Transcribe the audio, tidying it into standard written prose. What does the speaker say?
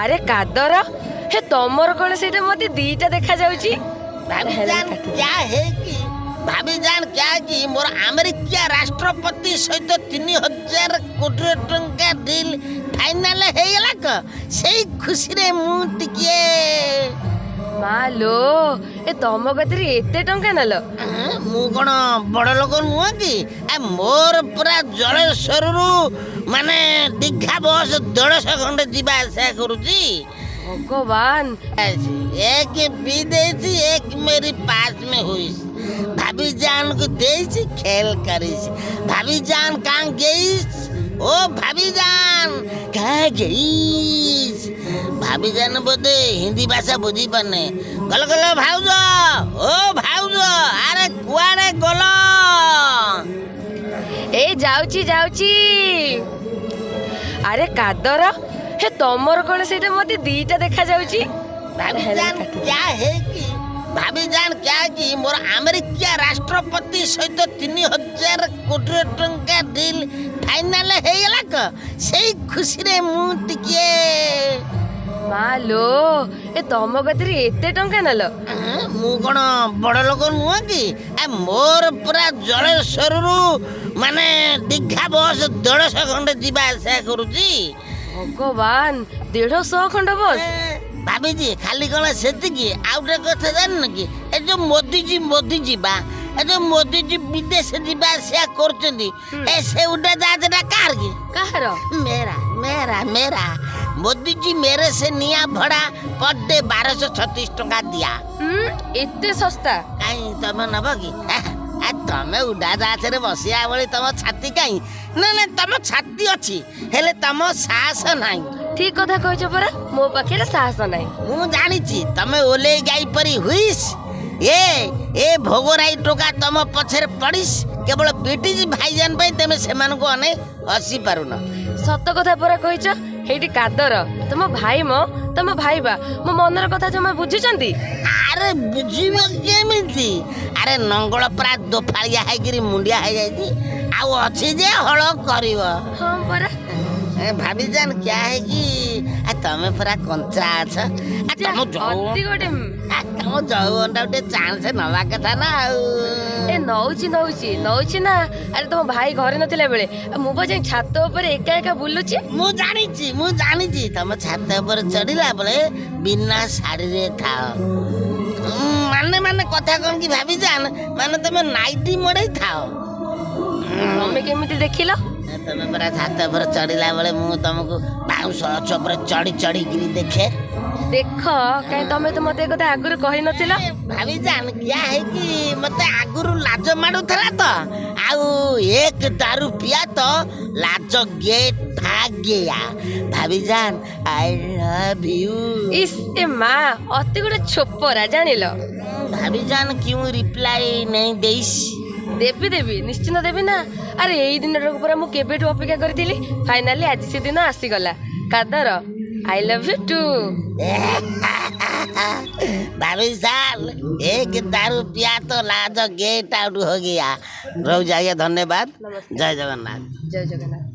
আরে কাଦর হে তমর কোন সেটা মতে দুইটা দেখা যাଉଛି भाभी जान क्या है कि भाभी जान क्या है कि मोर अमेरिका राष्ट्रपति सहित 3000 कोटी टंका डील फाइनल हे गेला क सेई खुशी रे मु टिके मालो ए तम गतिरे एते टंका नल मु कोन बड़ लोक नुह कि मोर पूरा जलेश्वरु माने दीघा बस 150 घंटे जीवा आशा करूची भगवान एक विदेशी एक मेरी पास में हुई भाभी जान को देसी खेल करीस भाभी जान कहाँ गईस ओ भाभी जान कहाँ गईस भाभी जान बोलते हिंदी भाषा बुझी पाने गल गल भाउज ओ भाउज अरे कुआड़े गल ए जाउची जाउची अरे कादर हे तमर कोन सेटा मते दुईटा देखा जाଉଛି भाभी जान क्या है कि भाभी जान क्या है कि मोर अमेरिका राष्ट्रपति सहित 3000 कोटी टंका डील फाइनल हे गेला क सेई खुशी रे मु टिके मालो ए तम गतिरे एते टंका नल मु कोन बड़ लोक नुह कि मोर पूरा जलेश्वरु माने दीघा बस 150 घंटे जीवा आशा करूची भगवान 150 खंड बस भाभी जी खाली कौन से आउटे कथा जान कि ए जो मोदी जी बा ए जो मोदी जी विदेश जीवा आशा करछंदी ए से उडा जहाजटा कार की कहार मेरा मेरा मेरा मोदी जी मेरे से निया भड़ा पर डे 1236 टका दिया एते सस्ता काई तमे नब कि तमे उडा जहाज रे बसिया बळी तम छाती काई ना ना तम छाती अछि हेले तम साहस नाही ठीक कथा कहछ परा मो पाखे साहस नाही मु जानिछि तमे ओले गाई परी हुइस ए भोगराई टोका तम पछरे पड़िस केवल ब्रिटिश भाईजान पई तमे सेमान को अने हसी पारुन सत कथा परा कहछ हेटी कादर तम भाई मो तम भाईबा मो मनर कथा जमा बुझिचंदी अरे बुझिबो केमिति अरे नंगळ परा दोफाळिया हाइगिरी मुंडिया हाइ जाइती आउ अछि जे हळ करिवो हां परा भाभी जान क्या है कि तमे पूरा कंचा अछ तम अति गोटे तम जौवनटा उठे चांस नवा कथा ना ए नौची ना अरे तुम भाई घरे नथिला बेले मु बजे छात ऊपर एका एका बुलुची मु जानिछि तम छात ऊपर चढ़िला बेले बिना साड़ी रे थाओ माने कथा कोन की भाभी जान माने तमे नाइटी मोड़े थाओ हमें केमिति देखिलो तमे पूरा छात ऊपर चढ़िला बेले मु तुमको बाउंस ऊपर चढ़ी चढ़ी गिरी देखे देख कहीं तमें तो मत कथा आगुरी कही नथिला भाभी जान क्या है कि मते आगुरु लाज माडुथला तो आउ एक दारू पिया तो लाज गेट भाग गया भाभी जान आई लव यू इस ए माँ अति गोटे छोपरा जानिलो भाभी जान क्यों रिप्लाई नहीं देइस देवी निश्चित देवी ना अरे यही दिन पूरा मु केबेठु अपेक्षा करथिली फाइनली आज से दिन आसीगला कादर आई लव यू टू भाभी जान एक दारू पिया तो लाज गेट आउट हो गया रह जाइए धन्यवाद जय जगन्नाथ जय जगन्नाथ।